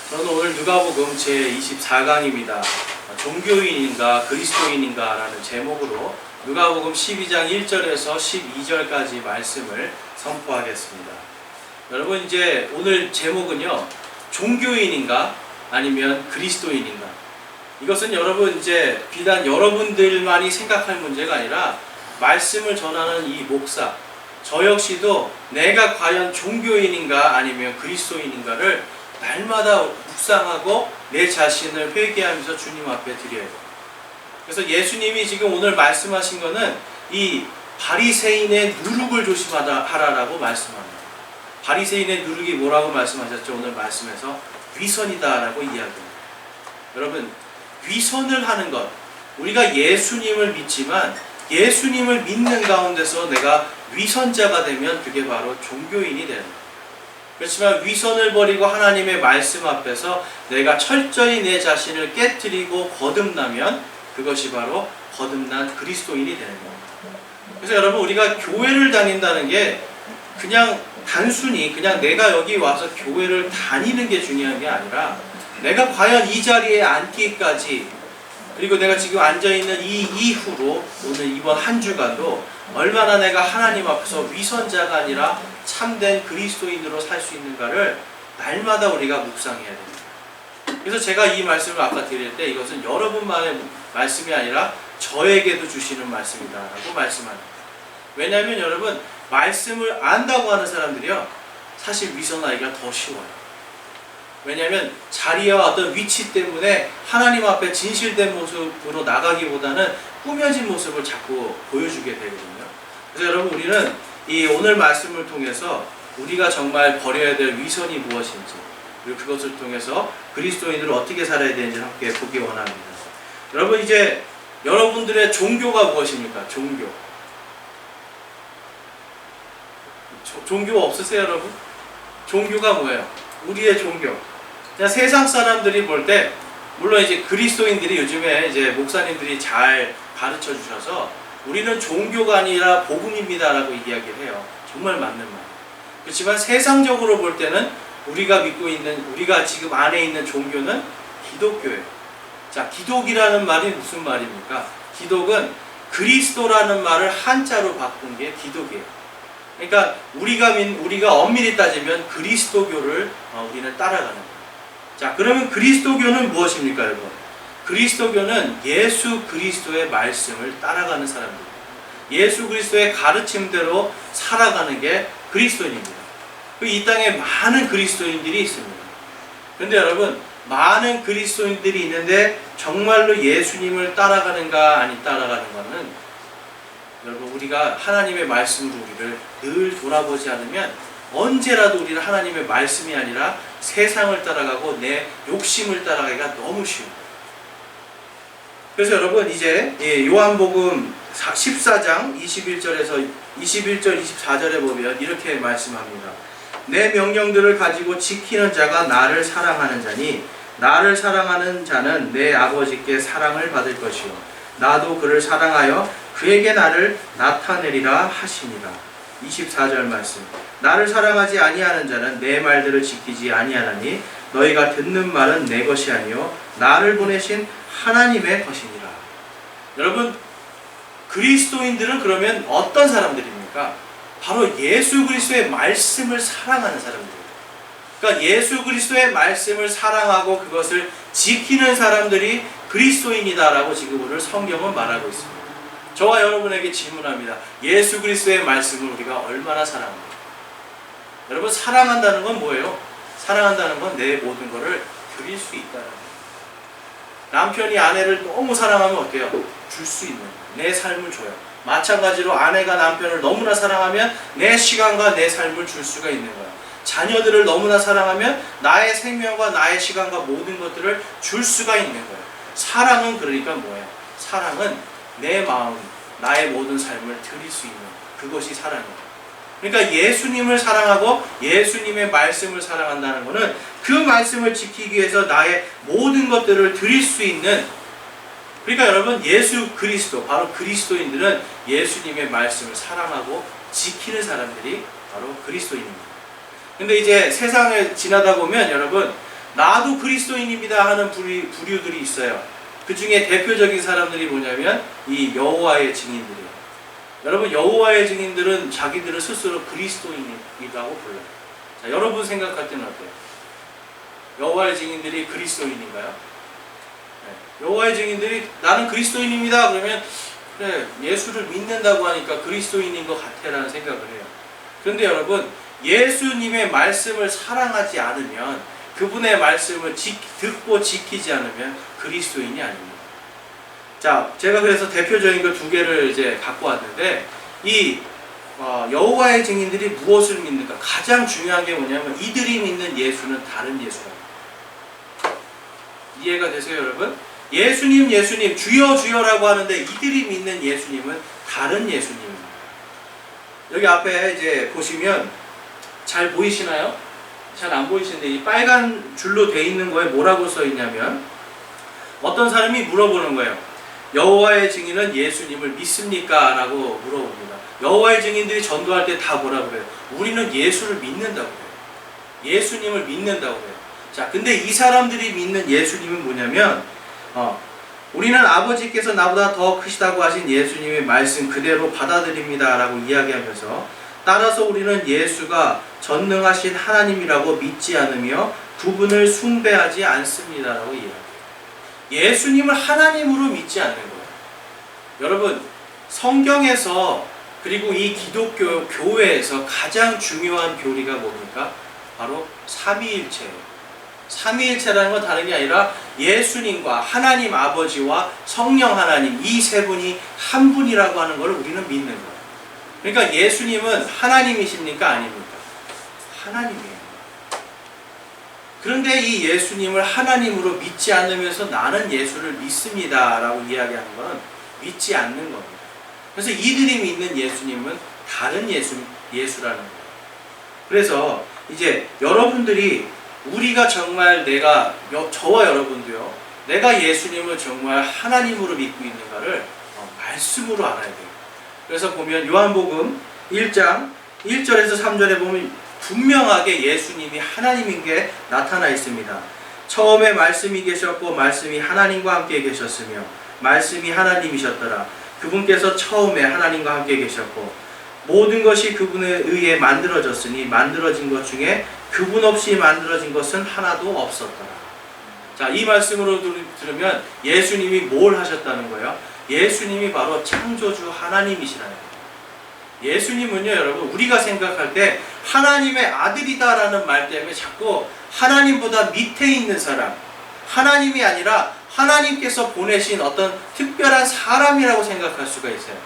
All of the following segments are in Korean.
저는 오늘 누가복음 제24강입니다. 종교인인가 그리스도인인가 라는 제목으로 누가복음 12장 1절에서 12절까지 말씀을 선포하겠습니다. 여러분, 이제 오늘 제목은요, 종교인인가 아니면 그리스도인인가. 이것은 여러분, 이제 비단 여러분들만이 생각할 문제가 아니라 말씀을 전하는 이 목사, 저 역시도 내가 과연 종교인인가 아니면 그리스도인인가를 날마다 묵상하고 내 자신을 회개하면서 주님 앞에 드려야 돼요. 그래서 예수님이 지금 오늘 말씀하신 거는 이 바리새인의 누룩을 조심하라라고 말씀합니다. 바리새인의 누룩이 뭐라고 말씀하셨죠? 오늘 말씀에서 위선이다라고 이야기합니다. 여러분, 위선을 하는 것, 우리가 예수님을 믿지만 예수님을 믿는 가운데서 내가 위선자가 되면 그게 바로 종교인이 되는 거예요. 그렇지만 위선을 버리고 하나님의 말씀 앞에서 내가 철저히 내 자신을 깨트리고 거듭나면 그것이 바로 거듭난 그리스도인이 되는 겁니다. 그래서 여러분, 우리가 교회를 다닌다는 게 그냥 단순히 그냥 내가 여기 와서 교회를 다니는 게 중요한 게 아니라 내가 과연 이 자리에 앉기까지, 그리고 내가 지금 앉아있는 이 이후로 오늘 이번 한 주간도 얼마나 내가 하나님 앞에서 위선자가 아니라 참된 그리스도인으로 살 수 있는가를 날마다 우리가 묵상해야 됩니다. 그래서 제가 이 말씀을 아까 드릴 때 이것은 여러분만의 말씀이 아니라 저에게도 주시는 말씀이다 라고 말씀합니다. 왜냐하면 여러분, 말씀을 안다고 하는 사람들이요, 사실 위선하기가 더 쉬워요. 왜냐하면 자리와 어떤 위치 때문에 하나님 앞에 진실된 모습으로 나가기보다는 꾸며진 모습을 자꾸 보여주게 되거든요. 그래서 여러분, 우리는 이 오늘 말씀을 통해서 우리가 정말 버려야 될 위선이 무엇인지, 그리고 그것을 통해서 그리스도인으로 어떻게 살아야 되는지 함께 보기 원합니다. 여러분, 이제 여러분들의 종교가 무엇입니까? 종교 없으세요, 여러분? 종교가 뭐예요? 우리의 종교. 그냥 세상 사람들이 볼 때, 물론 이제 그리스도인들이 요즘에 이제 목사님들이 잘 가르쳐 주셔서 우리는 종교가 아니라 복음입니다라고 이야기를 해요. 정말 맞는 말. 그렇지만 세상적으로 볼 때는 우리가 믿고 있는, 우리가 지금 안에 있는 종교는 기독교예요. 자, 기독이라는 말이 무슨 말입니까? 기독은 그리스도라는 말을 한자로 바꾼 게 기독이에요. 그러니까 우리가 엄밀히 따지면 그리스도교를 우리는 따라가는 거예요. 자, 그러면 그리스도교는 무엇입니까, 여러분? 그리스도교는 예수 그리스도의 말씀을 따라가는 사람들입니다. 예수 그리스도의 가르침대로 살아가는 게 그리스도인입니다. 이 땅에 많은 그리스도인들이 있습니다. 그런데 여러분, 많은 그리스도인들이 있는데 정말로 예수님을 따라가는가 아니 따라가는가는, 여러분, 우리가 하나님의 말씀으로 우리를 늘 돌아보지 않으면 언제라도 우리는 하나님의 말씀이 아니라 세상을 따라가고 내 욕심을 따라가기가 너무 쉬워요. 그래서 여러분, 이제 요한복음 14장 21절 24절에 보면 이렇게 말씀합니다. 내 명령들을 가지고 지키는 자가 나를 사랑하는 자니 나를 사랑하는 자는 내 아버지께 사랑을 받을 것이요 나도 그를 사랑하여 그에게 나를 나타내리라 하시니라. 24절 말씀. 나를 사랑하지 아니하는 자는 내 말들을 지키지 아니하나니 너희가 듣는 말은 내 것이 아니요 나를 보내신 하나님의 것이니라. 여러분, 그리스도인들은 그러면 어떤 사람들입니까? 바로 예수 그리스도의 말씀을 사랑하는 사람들이에요. 그러니까 예수 그리스도의 말씀을 사랑하고 그것을 지키는 사람들이 그리스도인이다라고 지금 오늘 성경은 말하고 있습니다. 저와 여러분에게 질문합니다. 예수 그리스도의 말씀을 우리가 얼마나 사랑합니까? 여러분, 사랑한다는 건 뭐예요? 사랑한다는 건 내 모든 것을 드릴 수 있다는 거예요. 남편이 아내를 너무 사랑하면 어때요? 줄 수 있는 거예요. 내 삶을 줘요. 마찬가지로 아내가 남편을 너무나 사랑하면 내 시간과 내 삶을 줄 수가 있는 거예요. 자녀들을 너무나 사랑하면 나의 생명과 나의 시간과 모든 것들을 줄 수가 있는 거예요. 사랑은 그러니까 뭐예요? 사랑은 내 마음, 나의 모든 삶을 드릴 수 있는, 그것이 사랑이에요. 그러니까 예수님을 사랑하고 예수님의 말씀을 사랑한다는 것은 그 말씀을 지키기 위해서 나의 모든 것들을 드릴 수 있는, 그러니까 여러분, 예수 그리스도, 바로 그리스도인들은 예수님의 말씀을 사랑하고 지키는 사람들이 바로 그리스도인입니다. 근데 이제 세상을 지나다 보면 여러분, 나도 그리스도인입니다 하는 부류들이 있어요. 그 중에 대표적인 사람들이 뭐냐면 이 여호와의 증인들이에요. 여러분, 여호와의 증인들은 자기들을 스스로 그리스도인이라고 불러요. 자, 여러분 생각할 때는 어때요? 여호와의 증인들이 그리스도인인가요? 네. 여호와의 증인들이 나는 그리스도인입니다 그러면 그래, 예수를 믿는다고 하니까 그리스도인인 것 같아라는 생각을 해요. 그런데 여러분, 예수님의 말씀을 사랑하지 않으면, 그분의 말씀을 듣고 지키지 않으면 그리스도인이 아닙니다. 자, 제가 그래서 대표적인 거 두 개를 이제 갖고 왔는데, 이 여호와의 증인들이 무엇을 믿는가? 가장 중요한 게 뭐냐면 이들이 믿는 예수는 다른 예수라고. 이해가 되세요, 여러분? 예수님, 예수님, 주여, 주여라고 하는데 이들이 믿는 예수님은 다른 예수님입니다. 여기 앞에 이제 보시면 잘 보이시나요? 잘 안 보이시는데 이 빨간 줄로 돼 있는 거에 뭐라고 써 있냐면, 어떤 사람이 물어보는 거예요. 여호와의 증인은 예수님을 믿습니까? 라고 물어봅니다. 여호와의 증인들이 전도할 때 다 뭐라고 그래요? 우리는 예수를 믿는다고 그래요. 예수님을 믿는다고 그래요. 자, 근데 이 사람들이 믿는 예수님은 뭐냐면, 우리는 아버지께서 나보다 더 크시다고 하신 예수님의 말씀 그대로 받아들입니다 라고 이야기하면서, 따라서 우리는 예수가 전능하신 하나님이라고 믿지 않으며 그분을 숭배하지 않습니다 라고 이야기해요. 예수님을 하나님으로 믿지 않는 거예요. 여러분, 성경에서 그리고 이 기독교 교회에서 가장 중요한 교리가 뭡니까? 바로 삼위일체예요. 삼위일체라는 건 다른 게 아니라 예수님과 하나님 아버지와 성령 하나님, 이 세 분이 한 분이라고 하는 걸 우리는 믿는 거예요. 그러니까 예수님은 하나님이십니까? 아닙니까? 하나님이에요. 그런데 이 예수님을 하나님으로 믿지 않으면서 나는 예수를 믿습니다 라고 이야기하는 것은 믿지 않는 겁니다. 그래서 이들이 믿는 예수님은 다른 예수라는 거예요. 그래서 이제 여러분들이, 우리가 정말 저와 여러분도요, 내가 예수님을 정말 하나님으로 믿고 있는가를 말씀으로 알아야 돼요. 그래서 보면 요한복음 1장 1절에서 3절에 보면 분명하게 예수님이 하나님인 게 나타나 있습니다. 처음에 말씀이 계셨고 말씀이 하나님과 함께 계셨으며 말씀이 하나님이셨더라. 그분께서 처음에 하나님과 함께 계셨고 모든 것이 그분에 의해 만들어졌으니 만들어진 것 중에 그분 없이 만들어진 것은 하나도 없었더라. 자, 이 말씀으로 들으면 예수님이 뭘 하셨다는 거예요? 예수님이 바로 창조주 하나님이시라는 거예요. 예수님은요, 여러분, 우리가 생각할 때 하나님의 아들이다라는 말 때문에 자꾸 하나님보다 밑에 있는 사람, 하나님이 아니라 하나님께서 보내신 어떤 특별한 사람이라고 생각할 수가 있어요.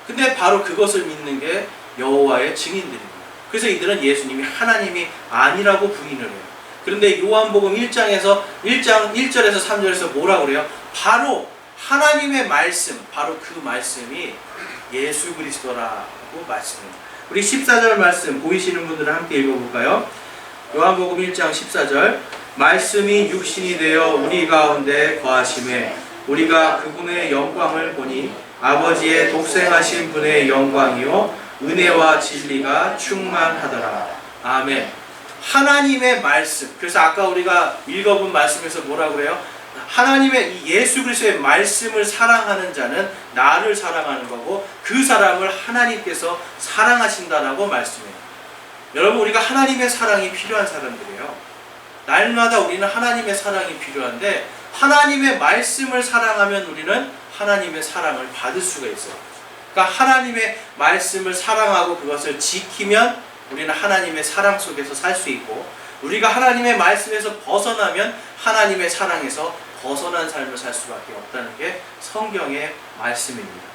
근데 바로 그것을 믿는 게 여호와의 증인들입니다. 그래서 이들은 예수님이 하나님이 아니라고 부인을 해요. 그런데 요한복음 1장 1절에서 3절에서 뭐라고 그래요? 바로 하나님의 말씀, 바로 그 말씀이 예수 그리스도라고 말씀해요. 우리 14절 말씀 보이시는 분들은 함께 읽어볼까요? 요한복음 1장 14절, 말씀이 육신이 되어 우리 가운데 거하심에 우리가 그분의 영광을 보니 아버지의 독생하신 분의 영광이요 은혜와 진리가 충만하더라. 아멘. 하나님의 말씀. 그래서 아까 우리가 읽어본 말씀에서 뭐라고 그래요? 하나님의 이 예수 그리스도의 말씀을 사랑하는 자는 나를 사랑하는 거고 그 사람을 하나님께서 사랑하신다라고 말씀해요. 여러분, 우리가 하나님의 사랑이 필요한 사람들이에요. 날마다 우리는 하나님의 사랑이 필요한데 하나님의 말씀을 사랑하면 우리는 하나님의 사랑을 받을 수가 있어요. 그러니까 하나님의 말씀을 사랑하고 그것을 지키면 우리는 하나님의 사랑 속에서 살 수 있고, 우리가 하나님의 말씀에서 벗어나면 하나님의 사랑에서 벗어난 삶을 살 수밖에 없다는 게 성경의 말씀입니다.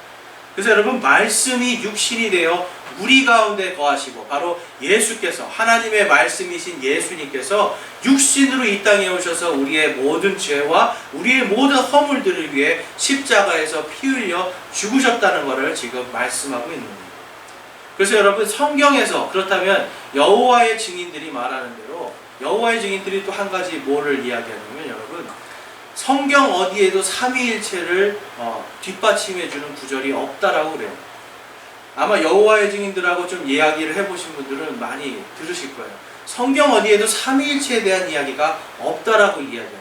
그래서 여러분, 말씀이 육신이 되어 우리 가운데 거하시고, 바로 예수께서, 하나님의 말씀이신 예수님께서 육신으로 이 땅에 오셔서 우리의 모든 죄와 우리의 모든 허물들을 위해 십자가에서 피 흘려 죽으셨다는 것을 지금 말씀하고 있는 겁니다. 그래서 여러분, 성경에서 그렇다면 여호와의 증인들이 말하는 대로 여호와의 증인들이 또 한 가지 뭐를 이야기하냐면, 여러분, 성경 어디에도 삼위일체를 뒷받침해주는 구절이 없다라고 그래요. 아마 여호와의 증인들하고 좀 이야기를 해보신 분들은 많이 들으실 거예요. 성경 어디에도 삼위일체에 대한 이야기가 없다라고 이야기합니다.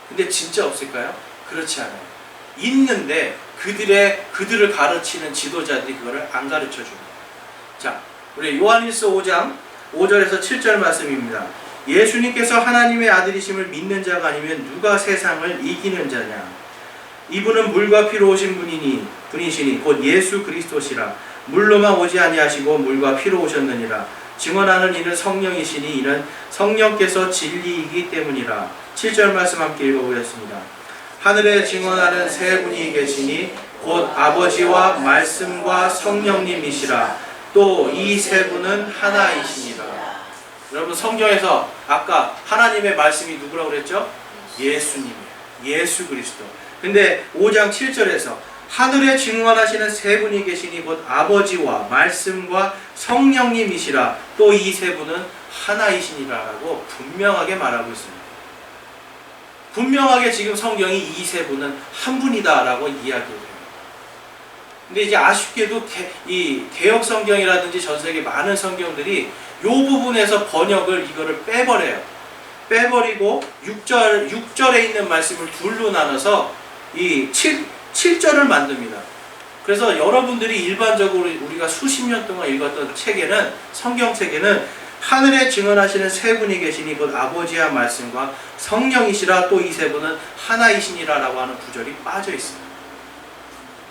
근데 진짜 없을까요? 그렇지 않아요. 있는데 그들을 가르치는 지도자들이 그거를 안 가르쳐 줍니다. 자, 우리 요한일서 5장 5절에서 7절 말씀입니다. 예수님께서 하나님의 아들이심을 믿는 자가 아니면 누가 세상을 이기는 자냐? 이분은 물과 피로 오신 분이시니 곧 예수 그리스도시라. 물로만 오지 아니하시고 물과 피로 오셨느니라. 증언하는 이는 성령이시니 이는 성령께서 진리이기 때문이라. 7절 말씀 함께 읽어보겠습니다. 하늘에 증언하는 세 분이 계시니 곧 아버지와 말씀과 성령님이시라. 또 이 세 분은 하나이시니라. 여러분, 성경에서 아까 하나님의 말씀이 누구라고 그랬죠? 예수님이에요. 예수 그리스도. 근데 5장 7절에서 하늘에 증언하시는 세 분이 계시니 곧 아버지와 말씀과 성령님이시라. 또 이 세 분은 하나이시니라라고 분명하게 말하고 있습니다. 분명하게 지금 성경이 이 세 분은 한 분이다라고 이야기해요. 근데 이제 아쉽게도 이 개역 성경이라든지 전 세계 많은 성경들이 이 부분에서 번역을 이거를 빼버리고 6절에 있는 말씀을 둘로 나눠서 이 7절을 만듭니다. 그래서 여러분들이 일반적으로 우리가 수십 년 동안 읽었던 책에는, 성경책에는 하늘에 증언하시는 세 분이 계시니 곧 아버지와 말씀과 성령이시라. 또 이 세 분은 하나이시니라 라고 하는 구절이 빠져 있습니다.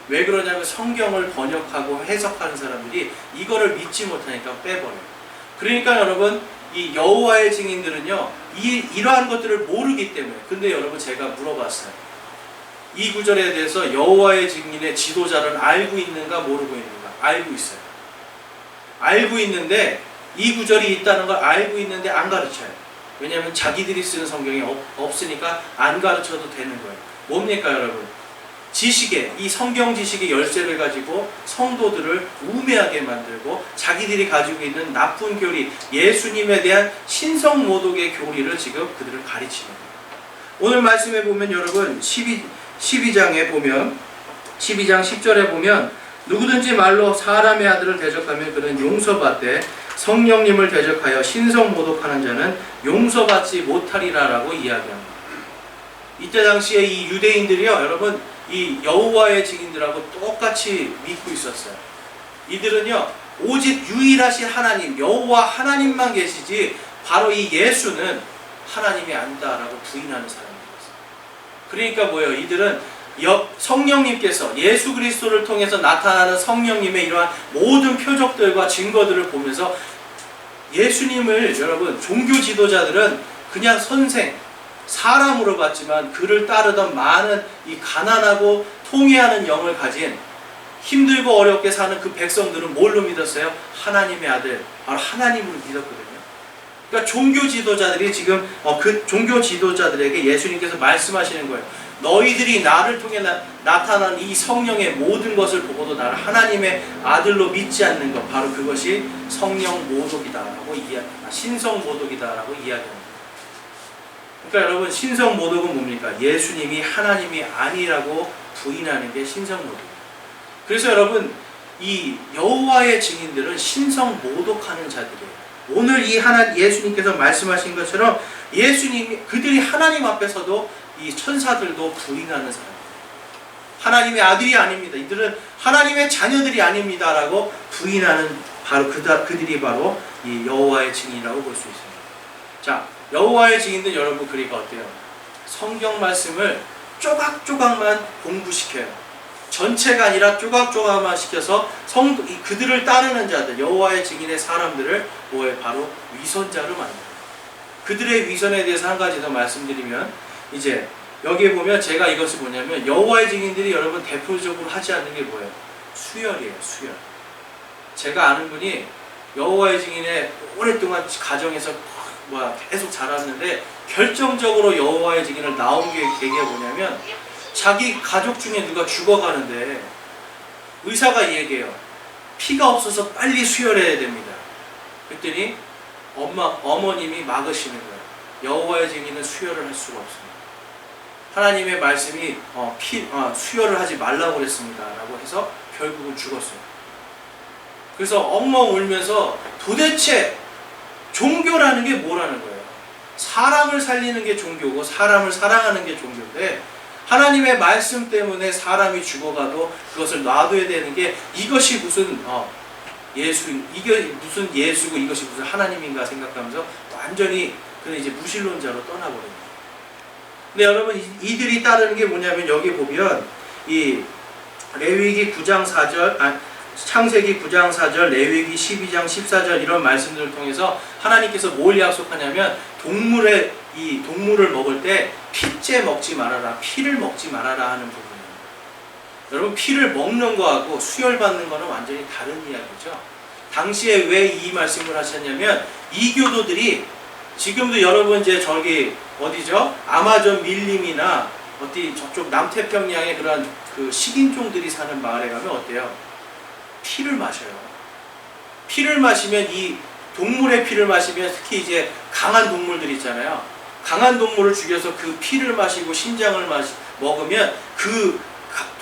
왜 그러냐면 성경을 번역하고 해석하는 사람들이 이거를 믿지 못하니까 빼버려요. 그러니까 여러분, 이 여호와의 증인들은요, 이러한 것들을 모르기 때문에. 근데 여러분, 제가 물어봤어요. 이 구절에 대해서 여호와의 증인의 지도자는 알고 있는가 모르고 있는가? 알고 있어요. 알고 있는데 이 구절이 있다는 걸 알고 있는데 안 가르쳐요. 왜냐하면 자기들이 쓰는 성경이 없으니까 안 가르쳐도 되는 거예요. 뭡니까 여러분? 이 성경 지식의 열쇠를 가지고 성도들을 우매하게 만들고 자기들이 가지고 있는 나쁜 교리, 예수님에 대한 신성모독의 교리를 지금 그들을 가르치는 거예요. 오늘 말씀에 보면 여러분 12장에 보면 12장 10절에 보면 누구든지 말로 사람의 아들을 대적하면 그는 용서받되 성령님을 대적하여 신성모독하는 자는 용서받지 못하리라 라고 이야기합니다. 이때 당시에 이 유대인들이요, 여러분, 이 여호와의 증인들하고 똑같이 믿고 있었어요. 이들은요, 오직 유일하신 하나님, 여호와 하나님만 계시지 바로 이 예수는 하나님이 아니다라고 부인하는 사람들이었어요. 그러니까 뭐예요? 이들은 성령님께서 예수 그리스도를 통해서 나타나는 성령님의 이러한 모든 표적들과 증거들을 보면서 예수님을, 여러분, 종교 지도자들은 그냥 선생, 사람으로 봤지만 그를 따르던 많은 이 가난하고 통회하는 영을 가진 힘들고 어렵게 사는 그 백성들은 뭘로 믿었어요? 하나님의 아들, 바로 하나님으로 믿었거든요. 그러니까 종교 지도자들이 지금 그 종교 지도자들에게 예수님께서 말씀하시는 거예요. 너희들이 나를 통해 나타난 이 성령의 모든 것을 보고도 나를 하나님의 아들로 믿지 않는 것, 바로 그것이 성령 모독이다라고 신성 모독이다라고 이야기합니다. 그러니까 여러분, 신성 모독은 뭡니까? 예수님이 하나님이 아니라고 부인하는 게 신성 모독이에요. 그래서 여러분, 이 여호와의 증인들은 신성 모독하는 자들이에요. 오늘 예수님께서 말씀하신 것처럼 그들이 하나님 앞에서도 이 천사들도 부인하는 사람입니다. 하나님의 아들이 아닙니다. 이들은 하나님의 자녀들이 아닙니다라고 부인하는 바로 그들이 바로 이 여호와의 증인이라고 볼 수 있습니다. 자, 여호와의 증인들 여러분, 그러니까 어때요? 성경 말씀을 조각조각만 공부시켜요. 전체가 아니라 조각조각만 시켜서 그들을 따르는 자들, 여호와의 증인의 사람들을 바로 위선자로 만들어요. 그들의 위선에 대해서 한 가지 더 말씀드리면, 이제 여기에 보면 제가 이것이 뭐냐면, 여호와의 증인들이 여러분 대표적으로 하지 않는 게 뭐예요? 수혈이에요. 수혈. 제가 아는 분이 여호와의 증인에 오랫동안 가정에서 계속 자랐는데, 결정적으로 여호와의 증인을 나온 게 계기가 뭐냐면, 자기 가족 중에 누가 죽어가는데 의사가 얘기해요. 피가 없어서 빨리 수혈해야 됩니다. 그랬더니 어머님이 막으시는 거예요. 여호와의 증인은 수혈을 할 수가 없습니다. 하나님의 말씀이 수혈을 하지 말라고 그랬습니다 라고 해서 결국은 죽었어요. 그래서 엉엉 울면서 도대체 종교라는 게 뭐라는 거예요? 사람을 살리는 게 종교고 사람을 사랑하는 게 종교인데, 하나님의 말씀 때문에 사람이 죽어가도 그것을 놔둬야 되는 게, 이것이 무슨 이게 무슨 예수고 이것이 무슨 하나님인가 생각하면서 완전히 그는 이제 무신론자로 떠나버립니다. 근데 여러분, 이들이 따르는 게 뭐냐면, 여기 보면 이 레위기 9장 4절, 창세기 9장 4절, 레위기 12장 14절 이런 말씀들을 통해서 하나님께서 뭘 약속하냐면, 동물을 먹을 때 피째 먹지 말아라, 피를 먹지 말아라 하는 부분이에요. 여러분, 피를 먹는 거하고 수혈받는 거는 완전히 다른 이야기죠. 당시에 왜 이 말씀을 하셨냐면, 이교도들이 지금도 여러분 이제 저기 어디죠? 아마존 밀림이나 어디 저쪽 남태평양의 그런 그 식인종들이 사는 마을에 가면 어때요? 피를 마셔요. 피를 마시면, 이 동물의 피를 마시면, 특히 이제 강한 동물들 있잖아요. 강한 동물을 죽여서 그 피를 마시고 심장을 먹으면 그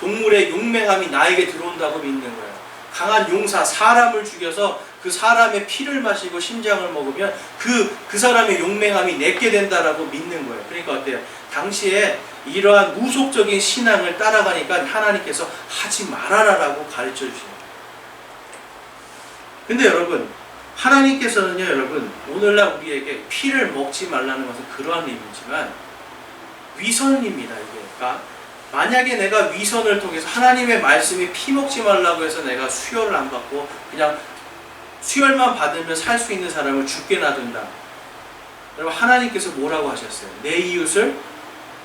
동물의 용맹함이 나에게 들어온다고 믿는 거예요. 강한 용사, 사람을 죽여서 그 사람의 피를 마시고 심장을 먹으면 그 사람의 용맹함이 내게 된다라고 믿는 거예요. 그러니까 어때요? 당시에 이러한 무속적인 신앙을 따라가니까 하나님께서 하지 말아라라고 가르쳐 주십니다. 근데 여러분, 하나님께서는요, 여러분, 오늘날 우리에게 피를 먹지 말라는 것은 그러한 의미지만 위선입니다, 이게. 그러니까 만약에 내가 위선을 통해서 하나님의 말씀이 피 먹지 말라고 해서 내가 수혈을 안 받고 그냥 수혈만 받으면 살 수 있는 사람을 죽게 놔둔다. 여러분, 하나님께서 뭐라고 하셨어요? 내 이웃을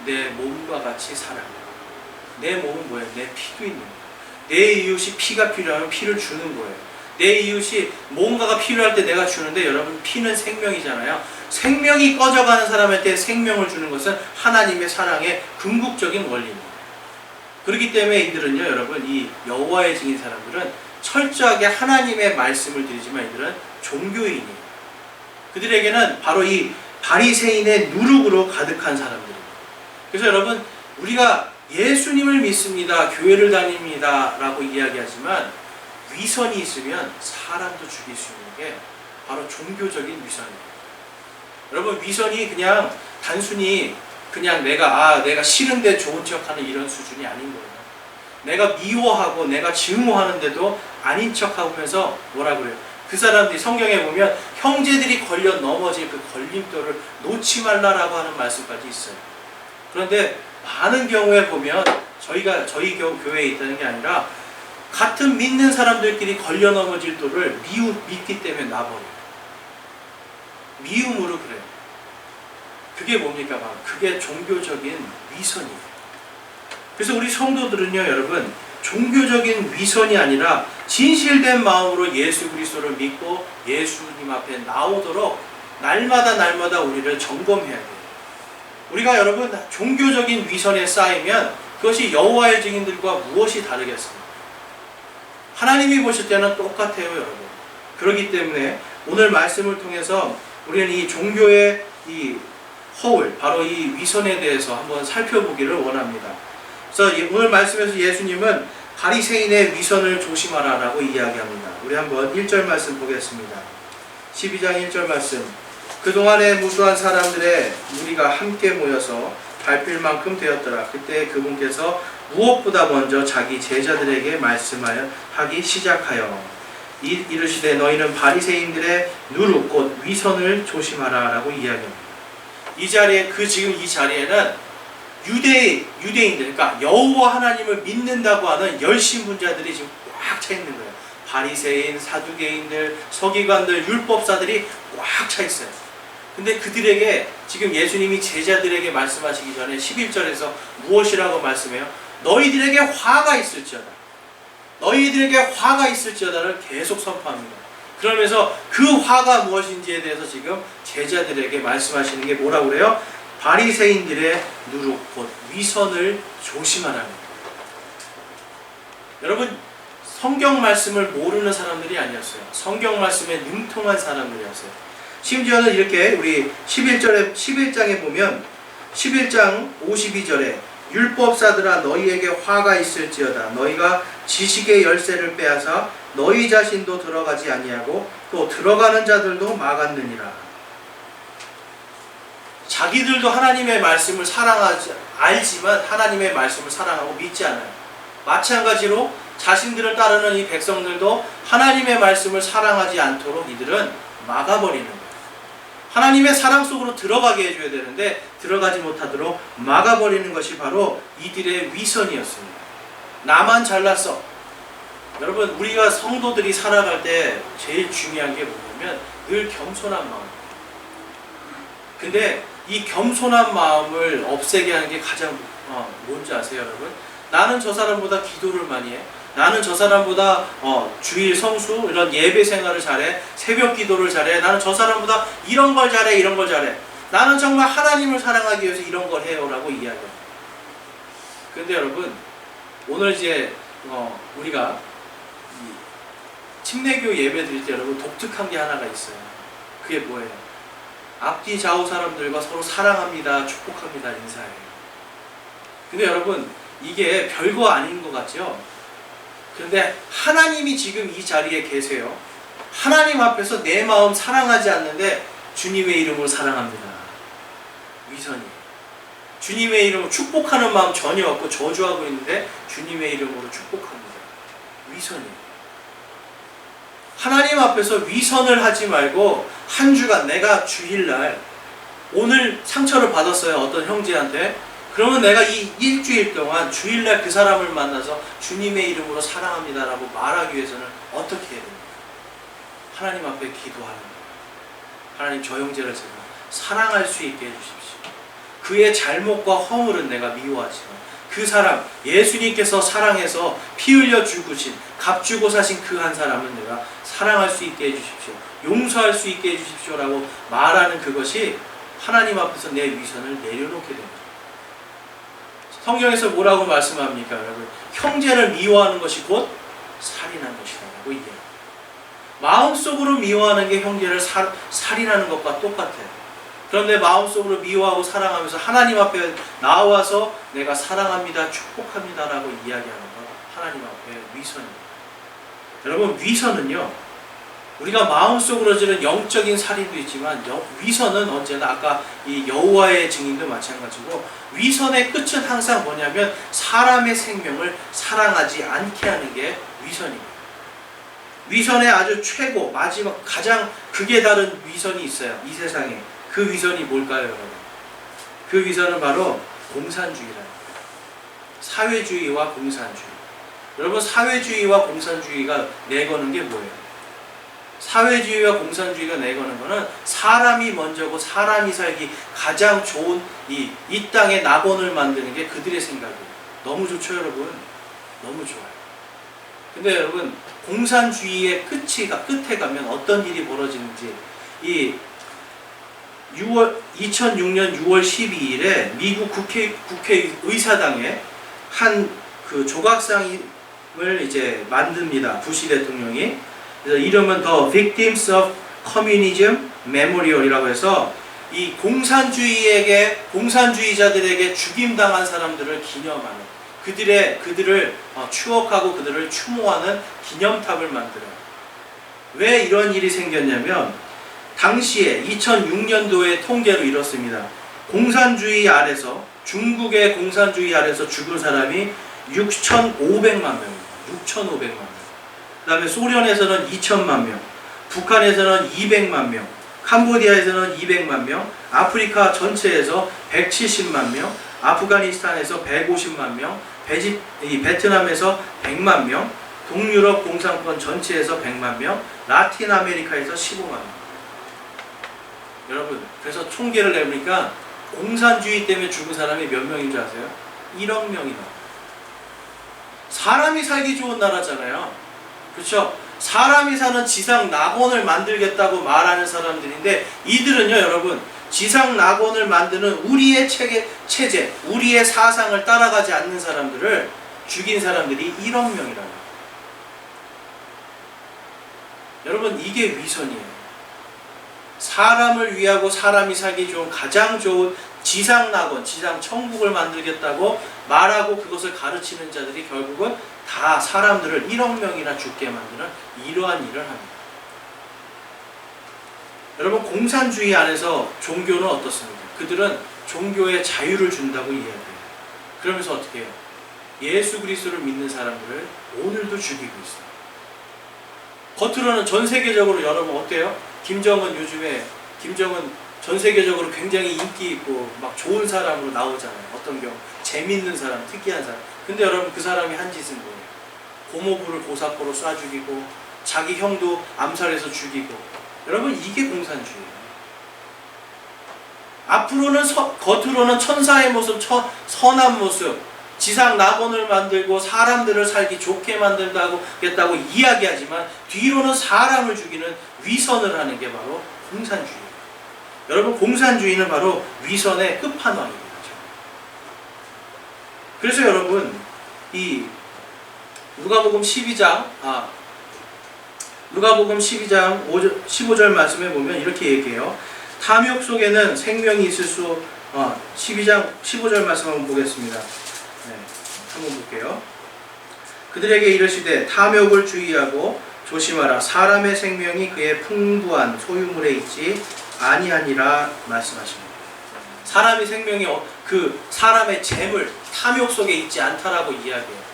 내 몸과 같이 사랑해. 내 몸은 뭐예요? 내 피도 있는 거예요. 내 이웃이 피가 필요하면 피를 주는 거예요. 내 이웃이 뭔가가 필요할 때 내가 주는데, 여러분, 피는 생명이잖아요. 생명이 꺼져가는 사람한테 생명을 주는 것은 하나님의 사랑의 궁극적인 원리입니다. 그렇기 때문에 이들은요, 여러분, 이 여호와의 증인 사람들은 철저하게 하나님의 말씀을 드리지만 이들은 종교인이에요. 그들에게는 바로 이 바리새인의 누룩으로 가득한 사람들입니다. 그래서 여러분, 우리가 예수님을 믿습니다, 교회를 다닙니다 라고 이야기하지만 위선이 있으면 사람도 죽일 수 있는 게 바로 종교적인 위선입니다. 여러분, 위선이 그냥 단순히 그냥 내가 싫은데 좋은 척하는 이런 수준이 아닌 거예요. 내가 미워하고 내가 증오하는데도 아닌 척하면서 뭐라 그래요? 그 사람들이 성경에 보면 형제들이 걸려 넘어질 그 걸림돌을 놓지 말라라고 하는 말씀까지 있어요. 그런데 많은 경우에 보면 저희 교회에 있다는 게 아니라 같은 믿는 사람들끼리 걸려 넘어질 돌을 믿기 때문에 놔버려요. 미움으로 그래요. 그게 뭡니까? 그게 종교적인 위선이에요. 그래서 우리 성도들은요, 여러분, 종교적인 위선이 아니라 진실된 마음으로 예수 그리스도를 믿고 예수님 앞에 나오도록 날마다 우리를 점검해야 돼요. 우리가 여러분 종교적인 위선에 쌓이면 그것이 여호와의 증인들과 무엇이 다르겠습니까? 하나님이 보실 때는 똑같아요, 여러분. 그렇기 때문에 오늘 말씀을 통해서 우리는 이 종교의 이 허울, 바로 이 위선에 대해서 한번 살펴보기를 원합니다. 그래서 오늘 말씀에서 예수님은 바리새인의 위선을 조심하라 라고 이야기합니다. 우리 한번 1절 말씀 보겠습니다. 12장 1절 말씀. 그동안에 무수한 사람들의 무리가 함께 모여서 밟힐 만큼 되었더라. 그때 그분께서 무엇보다 먼저 자기 제자들에게 말씀하여 하기 시작하여 이르시되 너희는 바리새인들의 누룩 곧 위선을 조심하라 라고 이야기합니다. 이 자리에 지금 이 자리에는 유대인들, 그러니까 여호와 하나님을 믿는다고 하는 열심분자들이 지금 꽉 차 있는 거예요. 바리새인, 사두개인들, 서기관들, 율법사들이 꽉 차 있어요. 근데 그들에게 지금 예수님이 제자들에게 말씀하시기 전에 11절에서 무엇이라고 말씀해요? 너희들에게 화가 있을지어다. 너희들에게 화가 있을지어다를 계속 선포합니다. 그러면서 그 화가 무엇인지에 대해서 지금 제자들에게 말씀하시는 게 뭐라고 그래요? 바리새인들의 누룩 곧 위선을 조심하라는 거예요. 여러분, 성경 말씀을 모르는 사람들이 아니었어요. 성경 말씀에 능통한 사람들이었어요. 심지어는 이렇게 우리 11장에 보면 11장 52절에 율법사들아 너희에게 화가 있을지어다. 너희가 지식의 열쇠를 빼앗아 너희 자신도 들어가지 아니하고 또 들어가는 자들도 막았느니라. 자기들도 하나님의 말씀을 알지만 하나님의 말씀을 사랑하고 믿지 않아요. 마찬가지로 자신들을 따르는 이 백성들도 하나님의 말씀을 사랑하지 않도록 이들은 막아버리는 거예요. 하나님의 사랑 속으로 들어가게 해줘야 되는데 들어가지 못하도록 막아버리는 것이 바로 이들의 위선이었습니다. 나만 잘났어. 여러분, 우리가 성도들이 살아갈 때 제일 중요한 게 뭐냐면 늘 겸손한 마음이에요. 근데 이 겸손한 마음을 없애게 하는 게 가장 뭔지 아세요, 여러분? 나는 저 사람보다 기도를 많이 해. 나는 저 사람보다 주일 성수 이런 예배 생활을 잘해. 새벽 기도를 잘해. 나는 저 사람보다 이런 걸 잘해. 이런 걸 잘해. 나는 정말 하나님을 사랑하기 위해서 이런 걸 해요 라고 이야기해요. 근데 여러분, 오늘 이제 우리가 침례교 예배 드릴 때 여러분 독특한 게 하나가 있어요. 그게 뭐예요? 앞뒤 좌우 사람들과 서로 사랑합니다, 축복합니다 인사해요. 근데 여러분, 이게 별거 아닌 것 같죠? 그런데 하나님이 지금 이 자리에 계세요. 하나님 앞에서 내 마음 사랑하지 않는데 주님의 이름으로 사랑합니다. 위선이에요. 주님의 이름으로 축복하는 마음 전혀 없고 저주하고 있는데 주님의 이름으로 축복합니다. 위선이에요. 하나님 앞에서 위선을 하지 말고 한 주간 내가 주일날 오늘 상처를 받았어요. 어떤 형제한테. 그러면 내가 이 일주일 동안 주일날 그 사람을 만나서 주님의 이름으로 사랑합니다라고 말하기 위해서는 어떻게 해야 됩니까? 하나님 앞에 기도하는 거예요. 하나님, 저 형제를 제가 사랑할 수 있게 해주십시오. 그의 잘못과 허물은 내가 미워하지만 그 사람, 예수님께서 사랑해서 피 흘려 죽으신, 값주고 사신 그 한 사람은 내가 사랑할 수 있게 해주십시오. 용서할 수 있게 해주십시오 라고 말하는 그것이 하나님 앞에서 내 위선을 내려놓게 됩니다. 성경에서 뭐라고 말씀합니까, 여러분? 형제를 미워하는 것이 곧 살인한 것이라고 얘기해요. 마음속으로 미워하는 게 형제를 살인하는 것과 똑같아요. 그런데 마음속으로 미워하고 사랑하면서 하나님 앞에 나와서 내가 사랑합니다, 축복합니다 라고 이야기하는 것, 하나님 앞에 위선입니다. 여러분, 위선은요, 우리가 마음속으로 지는 영적인 살인도 있지만 위선은 언제나 아까 이 여호와의 증인도 마찬가지고 위선의 끝은 항상 뭐냐면 사람의 생명을 사랑하지 않게 하는 게 위선입니다. 위선의 아주 최고, 마지막, 가장 극에 다른 위선이 있어요. 이 세상에. 그 위선이 뭘까요, 여러분? 그 위선은 바로 공산주의라는 거예요. 사회주의와 공산주의. 여러분, 사회주의와 공산주의가 내거는 게 뭐예요? 사회주의와 공산주의가 내거는 거는 사람이 먼저고 사람이 살기 가장 좋은 이 땅의 낙원을 만드는 게 그들의 생각이에요. 너무 좋죠, 여러분? 너무 좋아요. 근데 여러분, 공산주의의 끝에 가면 어떤 일이 벌어지는지, 2006년 6월 12일에 미국 국회의사당에 한 그 조각상을 이제 만듭니다. 부시 대통령이. 그래서 이름은 The Victims of Communism Memorial이라고 해서 이 공산주의자들에게 죽임당한 사람들을 기념하는, 그들을 추억하고 그들을 추모하는 기념탑을 만들어요. 왜 이런 일이 생겼냐면 당시에 2006년도에 통계로 이렇습니다. 중국의 공산주의 아래서 죽은 사람이 6,500만 명입니다. 6,500만 명. 그 다음에 소련에서는 2천만 명, 북한에서는 200만 명, 캄보디아에서는 200만 명, 아프리카 전체에서 170만 명, 아프가니스탄에서 150만 명, 베트남에서 100만 명, 동유럽 공산권 전체에서 100만 명, 라틴 아메리카에서 15만 명. 여러분, 그래서 총계를 내보니까 공산주의 때문에 죽은 사람이 몇 명인 줄 아세요? 1억 명이다. 사람이 살기 좋은 나라잖아요. 그렇죠? 사람이 사는 지상 낙원을 만들겠다고 말하는 사람들인데, 이들은요, 여러분, 지상 낙원을 만드는 우리의 체제, 우리의 사상을 따라가지 않는 사람들을 죽인 사람들이 1억 명이라고. 여러분, 이게 위선이에요. 사람을 위하고 사람이 살기 좋은 가장 좋은 지상 낙원, 지상 천국을 만들겠다고 말하고 그것을 가르치는 자들이 결국은 다 사람들을 1억 명이나 죽게 만드는 이러한 일을 합니다. 여러분, 공산주의 안에서 종교는 어떻습니까? 그들은 종교에 자유를 준다고 이야기해요. 그러면서 어떻게 해요? 예수 그리스도를 믿는 사람들을 오늘도 죽이고 있어요. 겉으로는 전 세계적으로 여러분 어때요? 김정은 전 세계적으로 굉장히 인기 있고 막 좋은 사람으로 나오잖아요. 어떤 경우 재밌는 사람, 특이한 사람. 근데 여러분, 그 사람이 한 짓은 뭐예요? 고모부를 고사포로 쏴 죽이고 자기 형도 암살해서 죽이고. 여러분, 이게 공산주의예요. 앞으로는 겉으로는 천사의 모습, 선한 모습, 지상 낙원을 만들고 사람들을 살기 좋게 만든다고 이야기하지만 뒤로는 사람을 죽이는 위선을 하는 게 바로 공산주의예요. 여러분, 공산주의는 바로 위선의 끝판왕입니다. 그래서 여러분, 이 누가복음 12장 15절 말씀에 보면 이렇게 얘기해요. 탐욕 속에는 생명이 있을 수 12장 15절 말씀 한번 보겠습니다. 네, 한번 볼게요. 그들에게 이르시되 탐욕을 주의하고 조심하라. 사람의 생명이 그의 풍부한 소유물에 있지 아니하니라 말씀하십니다. 사람의 생명이 그 사람의 재물, 탐욕 속에 있지 않다라고 이야기해요.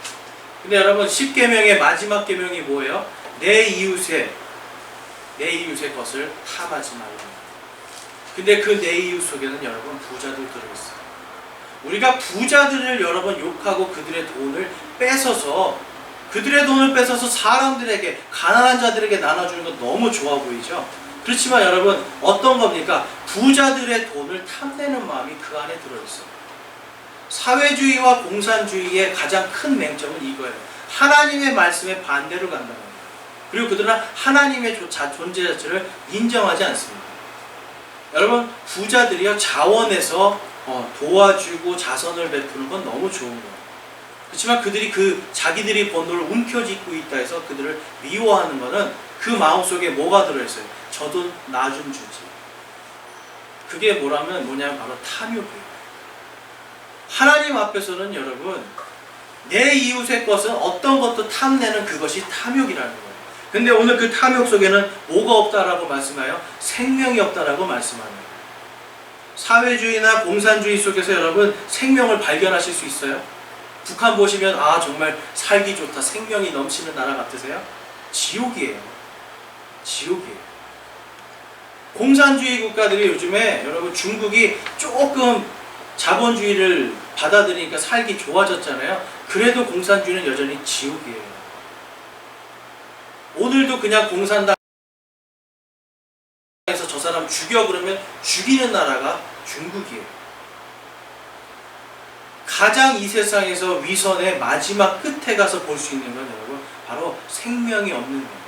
근데 여러분, 10계명의 마지막 계명이 뭐예요? 내 이웃의 것을 탐하지 말라. 근데 그 내 이웃 속에는 여러분 부자들 들어있어요. 우리가 부자들을 여러분 욕하고 그들의 돈을 뺏어서 사람들에게, 가난한 자들에게 나눠주는 건 너무 좋아 보이죠? 그렇지만 여러분, 어떤 겁니까? 부자들의 돈을 탐내는 마음이 그 안에 들어있어요. 사회주의와 공산주의의 가장 큰 맹점은 이거예요. 하나님의 말씀에 반대로 간다는 거예요. 그리고 그들은 하나님의 존재 자체를 인정하지 않습니다. 여러분, 부자들이요, 자원에서 도와주고 자선을 베푸는 건 너무 좋은 거예요. 그렇지만 그들이 자기들이 번 돈을 움켜쥐고 있다 해서 그들을 미워하는 거는 그 마음속에 뭐가 들어있어요? 저 돈 나 좀 주지. 그게 뭐냐면 바로 탐욕이에요. 하나님 앞에서는 여러분, 내 이웃의 것은 어떤 것도 탐내는 그것이 탐욕이라는 거예요. 근데 오늘 그 탐욕 속에는 뭐가 없다라고 말씀하여? 생명이 없다라고 말씀하는 거예요. 사회주의나 공산주의 속에서 여러분 생명을 발견하실 수 있어요? 북한 보시면 정말 살기 좋다, 생명이 넘치는 나라 같으세요? 지옥이에요. 지옥이에요. 공산주의 국가들이 요즘에 여러분, 중국이 조금 자본주의를 받아들이니까 살기 좋아졌잖아요. 그래도 공산주의는 여전히 지옥이에요. 오늘도 그냥 공산당에서 저 사람 죽여 그러면 죽이는 나라가 중국이에요. 가장 이 세상에서 위선의 마지막 끝에 가서 볼 수 있는 건 여러분, 바로 생명이 없는 거예요.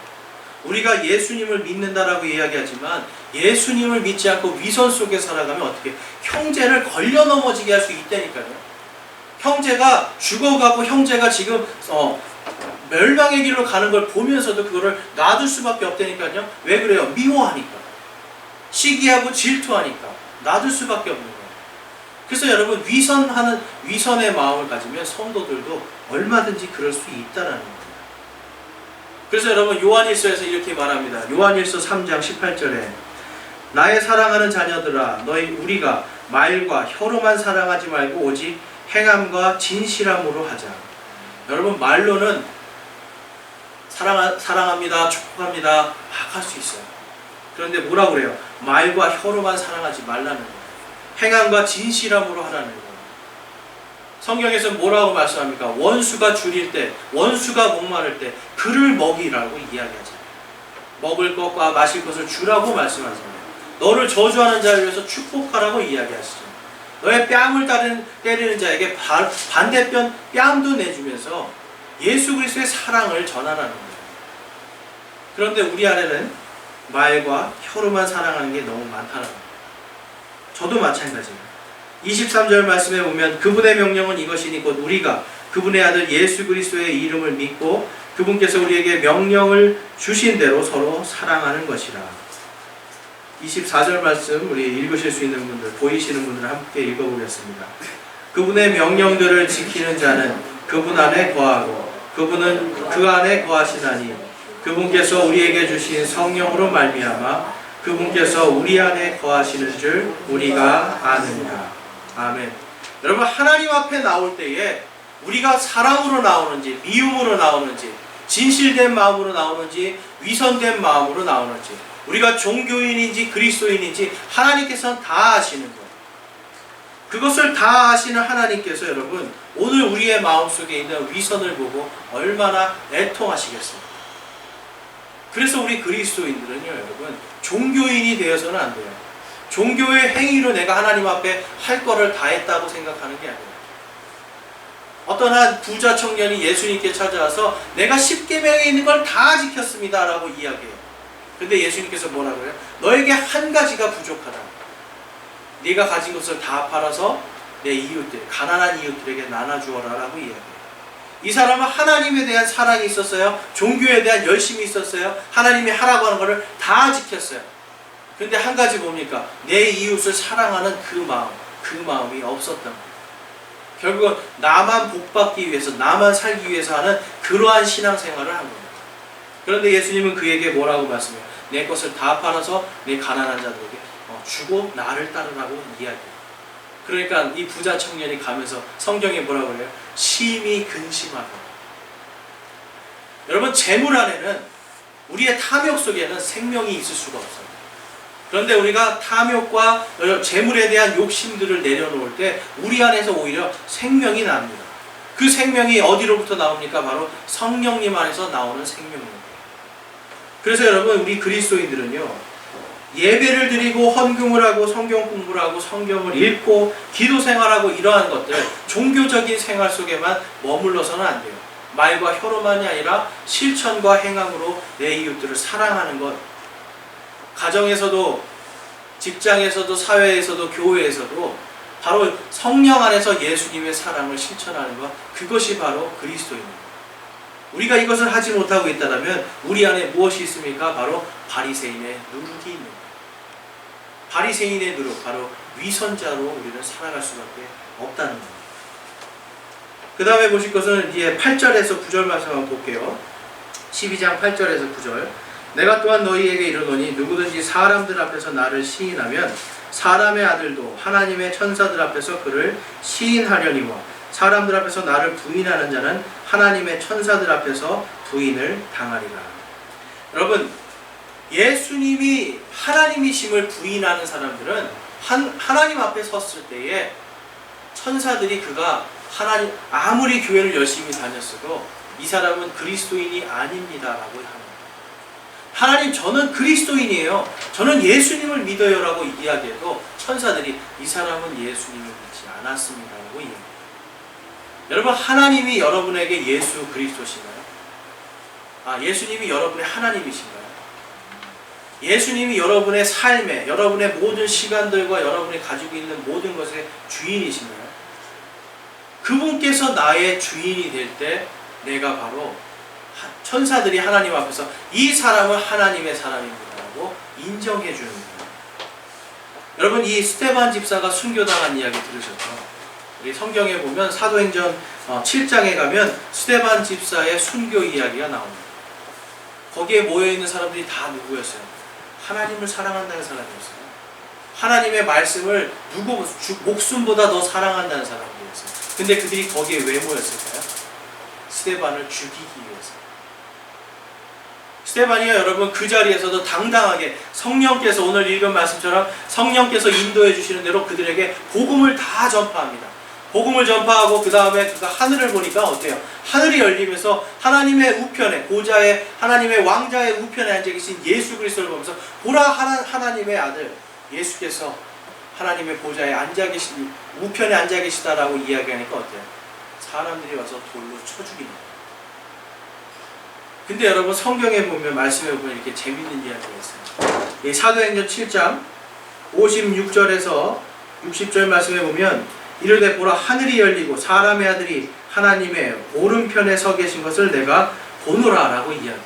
우리가 예수님을 믿는다라고 이야기하지만 예수님을 믿지 않고 위선 속에 살아가면 어떻게 형제를 걸려 넘어지게 할 수 있다니까요. 형제가 죽어가고 형제가 지금 멸망의 길로 가는 걸 보면서도 그거를 놔둘 수밖에 없다니까요. 왜 그래요? 미워하니까, 시기하고 질투하니까 놔둘 수밖에 없는 거예요. 그래서 여러분, 위선의 마음을 가지면 성도들도 얼마든지 그럴 수 있다라는 거예요. 그래서 여러분, 요한일서에서 이렇게 말합니다. 요한일서 3장 18절에 나의 사랑하는 자녀들아, 우리가 말과 혀로만 사랑하지 말고 오직 행함과 진실함으로 하자. 여러분, 말로는 사랑합니다, 축복합니다 막 할 수 있어요. 그런데 뭐라고 그래요? 말과 혀로만 사랑하지 말라는 거예요. 행함과 진실함으로 하라는 거예요. 성경에서 뭐라고 말씀합니까? 원수가 줄일 때, 원수가 목마를 때 그를 먹이라고 이야기하잖아요. 먹을 것과 마실 것을 주라고 말씀하잖아요. 너를 저주하는 자를 위해서 축복하라고 이야기하시죠. 너의 뺨을 때리는 자에게 반대편 뺨도 내주면서 예수 그리스도의 사랑을 전하라는 거예요. 그런데 우리 안에는 말과 혀로만 사랑하는 게 너무 많다는 거예요. 저도 마찬가지예요. 23절 말씀에 보면 그분의 명령은 이것이니 곧 우리가 그분의 아들 예수 그리스도의 이름을 믿고 그분께서 우리에게 명령을 주신 대로 서로 사랑하는 것이라. 24절 말씀 우리 읽으실 수 있는 분들, 보이시는 분들 함께 읽어보겠습니다. 그분의 명령들을 지키는 자는 그분 안에 거하고 그분은 그 안에 거하시나니 그분께서 우리에게 주신 성령으로 말미암아 그분께서 우리 안에 거하시는 줄 우리가 아느니라. 아멘. 여러분, 하나님 앞에 나올 때에 우리가 사랑으로 나오는지 미움으로 나오는지 진실된 마음으로 나오는지 위선된 마음으로 나오는지 우리가 종교인인지 그리스도인인지 하나님께서는 다 아시는 거예요. 그것을 다 아시는 하나님께서 여러분 오늘 우리의 마음속에 있는 위선을 보고 얼마나 애통하시겠습니까? 그래서 우리 그리스도인들은요 여러분 종교인이 되어서는 안 돼요. 종교의 행위로 내가 하나님 앞에 할 거를 다 했다고 생각하는 게 아니에요. 어떤 한 부자 청년이 예수님께 찾아와서 내가 10계명에 있는 걸 다 지켰습니다 라고 이야기해요. 근데 예수님께서 뭐라고 해요? 너에게 한 가지가 부족하다. 네가 가진 것을 다 팔아서 내 이웃들, 가난한 이웃들에게 나눠주어라 라고 이야기해요. 이 사람은 하나님에 대한 사랑이 있었어요. 종교에 대한 열심이 있었어요. 하나님이 하라고 하는 것을 다 지켰어요. 근데 한 가지 뭡니까? 내 이웃을 사랑하는 그 마음이 없었단 말이에요. 결국은 나만 복받기 위해서, 나만 살기 위해서 하는 그러한 신앙생활을 한 겁니다. 그런데 예수님은 그에게 뭐라고 말씀해요? 내 것을 다 팔아서 내 가난한 자들에게 주고 나를 따르라고 이야기해요. 그러니까 이 부자 청년이 가면서 성경에 뭐라고 그래요? 심히 근심하고. 여러분, 재물 안에는 우리의 탐욕 속에는 생명이 있을 수가 없어요. 그런데 우리가 탐욕과 재물에 대한 욕심들을 내려놓을 때 우리 안에서 오히려 생명이 납니다. 그 생명이 어디로부터 나옵니까? 바로 성령님 안에서 나오는 생명입니다. 그래서 여러분 우리 그리스도인들은요 예배를 드리고 헌금을 하고 성경 공부를 하고 성경을 읽고 기도 생활하고 이러한 것들 종교적인 생활 속에만 머물러서는 안 돼요. 말과 혀로만이 아니라 실천과 행함으로 내 이웃들을 사랑하는 것, 가정에서도 직장에서도 사회에서도 교회에서도 바로 성령 안에서 예수님의 사랑을 실천하는 것, 그것이 바로 그리스도입니다. 우리가 이것을 하지 못하고 있다면 우리 안에 무엇이 있습니까? 바로 바리새인의 누룩이 있는 거예요. 바리새인의 누룩, 바로 위선자로 우리는 살아갈 수밖에 없다는 겁니다. 그 다음에 보실 것은 이제 8절에서 9절 말씀 한번 볼게요. 12장 8절에서 9절. 내가 또한 너희에게 이르노니 누구든지 사람들 앞에서 나를 시인하면 사람의 아들도 하나님의 천사들 앞에서 그를 시인하려니와 사람들 앞에서 나를 부인하는 자는 하나님의 천사들 앞에서 부인을 당하리라. 여러분, 예수님이 하나님이심을 부인하는 사람들은 하나님 앞에 섰을 때에 천사들이 그가 하나님 아무리 교회를 열심히 다녔어도 이 사람은 그리스도인이 아닙니다 라고 합니다. 하나님, 저는 그리스도인이에요, 저는 예수님을 믿어요 라고 이야기해도 천사들이 이 사람은 예수님을 믿지 않았습니다 라고 이야기합니다. 여러분, 하나님이 여러분에게 예수 그리스도신가요? 예수님이 여러분의 하나님이신가요? 예수님이 여러분의 삶에, 여러분의 모든 시간들과 여러분이 가지고 있는 모든 것의 주인이신가요? 그분께서 나의 주인이 될 때 내가 바로 천사들이 하나님 앞에서 이 사람은 하나님의 사람입니다 라고 인정해 주는 거예요. 여러분, 이 스데반 집사가 순교당한 이야기 들으셨죠? 우리 성경에 보면 사도행전 7장에 가면 스데반 집사의 순교 이야기가 나옵니다. 거기에 모여있는 사람들이 다 누구였어요? 하나님을 사랑한다는 사람이었어요. 하나님의 말씀을 목숨보다 더 사랑한다는 사람들이었어요. 근데 그들이 거기에 왜 모였을까요? 스데반을 죽이기 위해서. 스데반이요 여러분, 그 자리에서도 당당하게 성령께서 오늘 읽은 말씀처럼 성령께서 인도해 주시는 대로 그들에게 복음을 다 전파합니다. 복음을 전파하고 그 다음에 그가 하늘을 보니까 어때요? 하늘이 열리면서 하나님의 우편에, 보좌에, 하나님의 왕자의 우편에 앉아 계신 예수 그리스도를 보면서 보라, 하나님의 아들 예수께서 하나님의 보좌에 앉아 계시, 우편에 앉아 계시다라고 이야기하니까 어때요? 사람들이 와서 돌로 쳐 죽이는 거예요. 근데 여러분, 성경에 보면, 말씀에 보면 이렇게 재밌는 이야기가 있어요. 이 사도행전 7장 56절에서 60절 말씀에 보면 이르되 보라, 하늘이 열리고 사람의 아들이 하나님의 오른편에 서 계신 것을 내가 보노라 라고 이야기해요.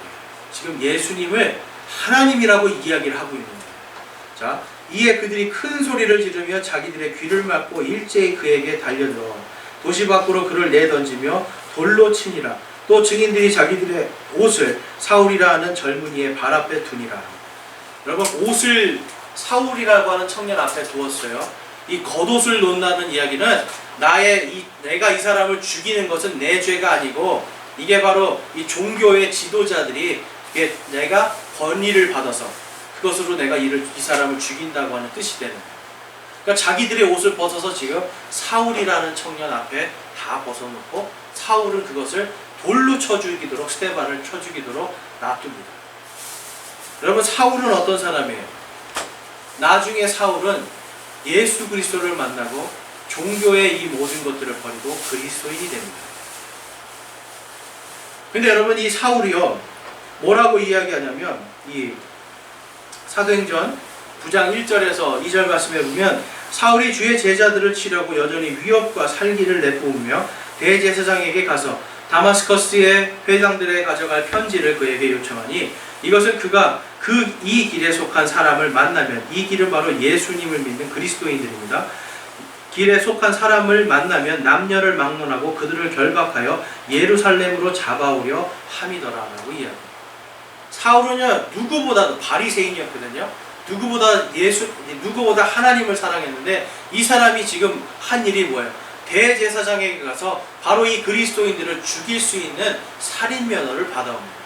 지금 예수님을 하나님이라고 이야기를 하고 있는 거예요. 자, 이에 그들이 큰 소리를 지르며 자기들의 귀를 막고 일제히 그에게 달려들어 도시 밖으로 그를 내던지며 돌로 치니라. 또 증인들이 자기들의 옷을 사울이라 하는 젊은이의 발 앞에 두니라. 여러분, 옷을 사울이라고 하는 청년 앞에 두었어요. 이 겉옷을 놓는다는 이야기는 내가 이 사람을 죽이는 것은 내 죄가 아니고, 이게 바로 이 종교의 지도자들이 내가 권위를 받아서 그것으로 내가 이 사람을 죽인다고 하는 뜻이 되는 거예요. 그러니까 자기들의 옷을 벗어서 지금 사울이라는 청년 앞에 다 벗어놓고, 사울은 그것을 돌로 쳐 죽이도록, 스데반을 쳐 죽이도록 놔둡니다. 여러분, 사울은 어떤 사람이에요? 나중에 사울은 예수 그리스도를 만나고 종교의 이 모든 것들을 버리고 그리스도인이 됩니다. 근데 여러분, 이 사울이요, 뭐라고 이야기하냐면, 이 사도행전 9장 1절에서 2절 말씀에 보면, 사울이 주의 제자들을 치려고 여전히 위협과 살기를 내뿜으며 대제사장에게 가서 다마스커스의 회장들에 가져갈 편지를 그에게 요청하니, 이것은 그가 이 길에 속한 사람을 만나면, 이 길은 바로 예수님을 믿는 그리스도인들입니다. 길에 속한 사람을 만나면 남녀를 막론하고 그들을 결박하여 예루살렘으로 잡아오려 함이더라라고 이야기합니다. 사울은요, 누구보다도 바리새인이었거든요. 누구보다 하나님을 사랑했는데, 이 사람이 지금 한 일이 뭐예요? 대제사장에게 가서 바로 이 그리스도인들을 죽일 수 있는 살인 면허를 받아옵니다.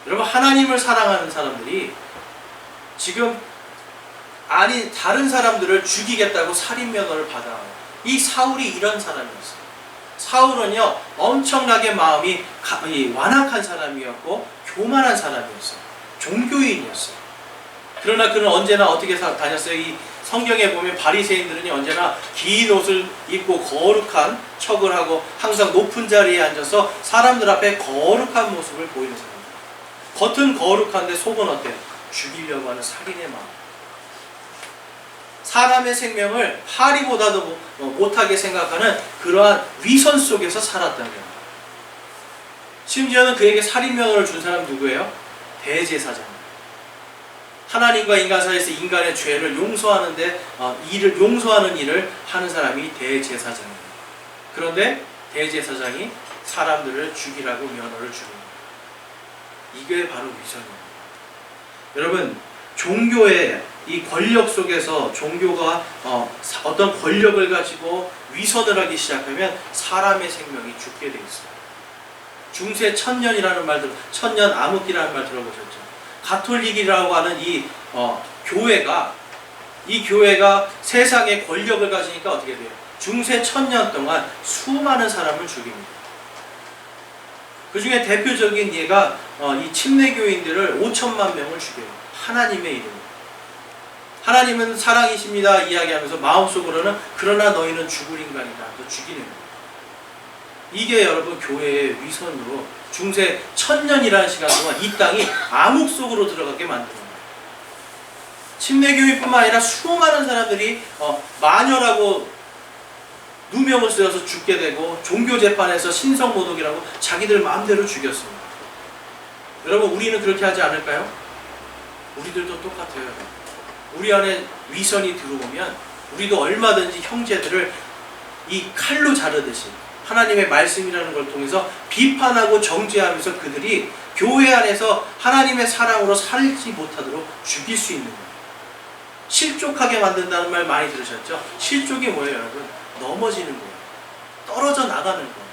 여러분, 하나님을 사랑하는 사람들이 지금 다른 사람들을 죽이겠다고 살인 면허를 받아와요. 이 사울이 이런 사람이었어요. 사울은요, 엄청나게 마음이 완악한 사람이었고 교만한 사람이었어요. 종교인이었어요. 그러나 그는 언제나 어떻게 다녔어요? 이 성경에 보면 바리새인들은 언제나 긴 옷을 입고 거룩한 척을 하고 항상 높은 자리에 앉아서 사람들 앞에 거룩한 모습을 보이는 사람입니다. 겉은 거룩한데 속은 어때요? 죽이려고 하는 살인의 마음. 사람의 생명을 파리보다도 못하게 생각하는 그러한 위선 속에서 살았다는 거예요. 심지어는 그에게 살인명령을 준 사람 누구예요? 대제사장. 하나님과 인간 사이에서 인간의 죄를 용서하는 일을 하는 사람이 대제사장입니다. 그런데 대제사장이 사람들을 죽이라고 면허를 주는 거예요. 이게 바로 위선입니다. 여러분, 종교의 이 권력 속에서 종교가 어떤 권력을 가지고 위선을 하기 시작하면 사람의 생명이 죽게 돼 있어요. 중세 천년이라는 말들, 천년 암흑기라는 말 들어보셨죠? 가톨릭이라고 하는 이 교회가 세상의 권력을 가지니까 어떻게 돼요? 중세 천년 동안 수많은 사람을 죽입니다. 그 중에 대표적인 예가 이 침례교인들을 5천만 명을 죽여요. 하나님의 이름으로. 하나님은 사랑이십니다 이야기하면서 마음속으로는 그러나 너희는 죽을 인간이다 또 죽이는 거예요. 이게 여러분 교회의 위선으로 중세 천년이라는 시간 동안 이 땅이 암흑 속으로 들어가게 만드는 거예요. 침례교인뿐만 아니라 수많은 사람들이 마녀라고 누명을 쓰여서 죽게 되고 종교재판에서 신성모독이라고 자기들 마음대로 죽였습니다. 여러분, 우리는 그렇게 하지 않을까요? 우리들도 똑같아요. 우리 안에 위선이 들어오면 우리도 얼마든지 형제들을 이 칼로 자르듯이 하나님의 말씀이라는 걸 통해서 비판하고 정죄하면서 그들이 교회 안에서 하나님의 사랑으로 살지 못하도록 죽일 수 있는 거예요. 실족하게 만든다는 말 많이 들으셨죠? 실족이 뭐예요, 여러분? 넘어지는 거예요. 떨어져 나가는 거예요.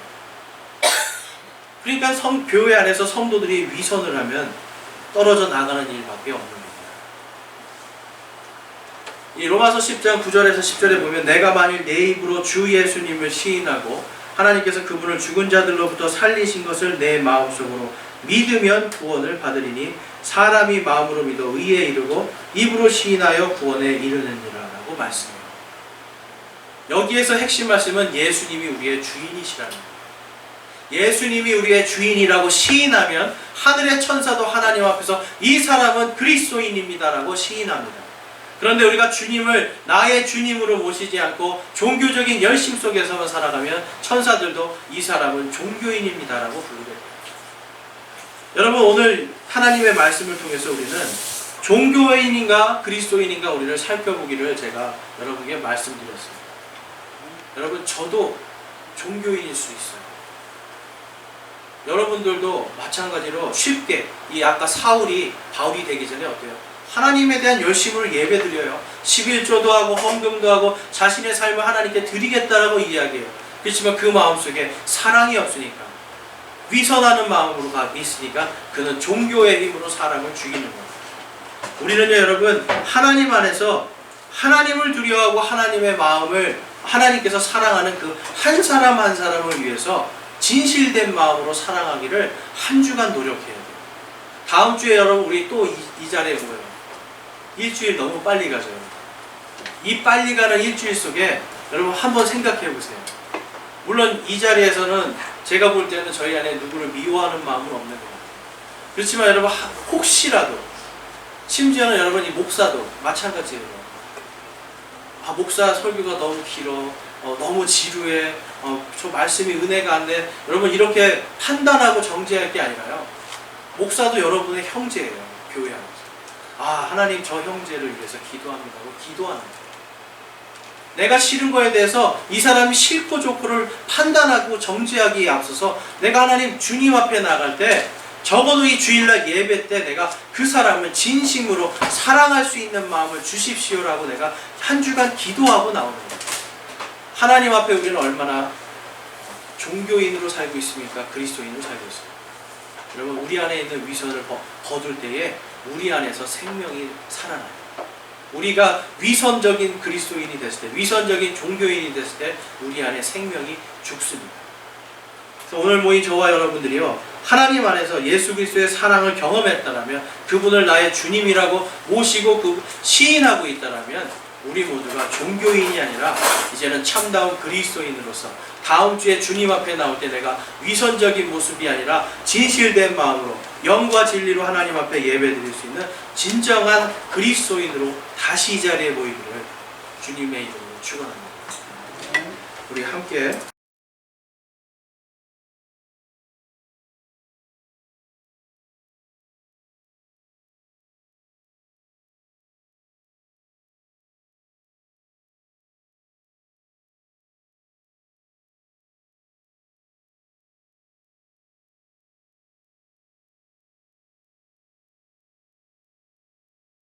그러니까 교회 안에서 성도들이 위선을 하면 떨어져 나가는 일밖에 없는 거예요. 이 로마서 10장 9절에서 10절에 보면 내가 만일 내 입으로 주 예수님을 시인하고 하나님께서 그분을 죽은 자들로부터 살리신 것을 내 마음속으로 믿으면 구원을 받으리니 사람이 마음으로 믿어 의에 이르고 입으로 시인하여 구원에 이르느니라 라고 말씀해요. 여기에서 핵심 말씀은 예수님이 우리의 주인이시라는 거예요. 예수님이 우리의 주인이라고 시인하면 하늘의 천사도 하나님 앞에서 이 사람은 그리스도인입니다 라고 시인합니다. 그런데 우리가 주님을 나의 주님으로 모시지 않고 종교적인 열심 속에서만 살아가면 천사들도 이 사람은 종교인입니다 라고 부르게 돼요. 여러분, 오늘 하나님의 말씀을 통해서 우리는 종교인인가 그리스도인인가 우리를 살펴보기를 제가 여러분에게 말씀드렸습니다. 여러분, 저도 종교인일 수 있어요. 여러분들도 마찬가지로 쉽게 이 아까 사울이 바울이 되기 전에 어때요? 하나님에 대한 열심을 예배드려요. 11조도 하고 헌금도 하고 자신의 삶을 하나님께 드리겠다라고 이야기해요. 그렇지만 그 마음속에 사랑이 없으니까, 위선하는 마음으로 가고 있으니까 그는 종교의 힘으로 사람을 죽이는 거예요. 우리는요 여러분, 하나님 안에서 하나님을 두려워하고 하나님의 마음을 하나님께서 사랑하는 그 한 사람 한 사람을 위해서 진실된 마음으로 사랑하기를 한 주간 노력해야 돼요. 다음 주에 여러분 우리 또 이 자리에 모여요. 일주일 너무 빨리 가죠. 이 빨리 가는 일주일 속에 여러분 한번 생각해 보세요. 물론 이 자리에서는 제가 볼 때는 저희 안에 누구를 미워하는 마음은 없는 것 같아요. 그렇지만 여러분 혹시라도, 심지어는 여러분 이 목사도 마찬가지예요. 목사 설교가 너무 길어, 너무 지루해, 저 말씀이 은혜가 안 돼. 여러분 이렇게 판단하고 정죄할 게 아니라요. 목사도 여러분의 형제예요. 교회 안에서. 하나님 저 형제를 위해서 기도합니다 하고 기도하는 거예요. 내가 싫은 거에 대해서 이 사람이 싫고 좋고를 판단하고 정죄하기에 앞서서 내가 하나님 주님 앞에 나갈 때 적어도 이 주일날 예배 때 내가 그 사람을 진심으로 사랑할 수 있는 마음을 주십시오라고 내가 한 주간 기도하고 나오는 거예요. 하나님 앞에 우리는 얼마나 종교인으로 살고 있습니까? 그리스도인으로 살고 있습니까? 여러분 우리 안에 있는 위선을 거둘 때에 우리 안에서 생명이 살아나요. 우리가 위선적인 그리스도인이 됐을 때, 위선적인 종교인이 됐을 때 우리 안에 생명이 죽습니다. 그래서 오늘 모인 저와 여러분들이요, 하나님 안에서 예수 그리스도의 사랑을 경험했다라면, 그분을 나의 주님이라고 모시고 그 시인하고 있다라면 우리 모두가 종교인이 아니라 이제는 참다운 그리스도인으로서 다음 주에 주님 앞에 나올 때 내가 위선적인 모습이 아니라 진실된 마음으로 영과 진리로 하나님 앞에 예배드릴 수 있는 진정한 그리스도인으로 다시 이 자리에 모이기를 주님의 이름으로 축원합니다. 우리 함께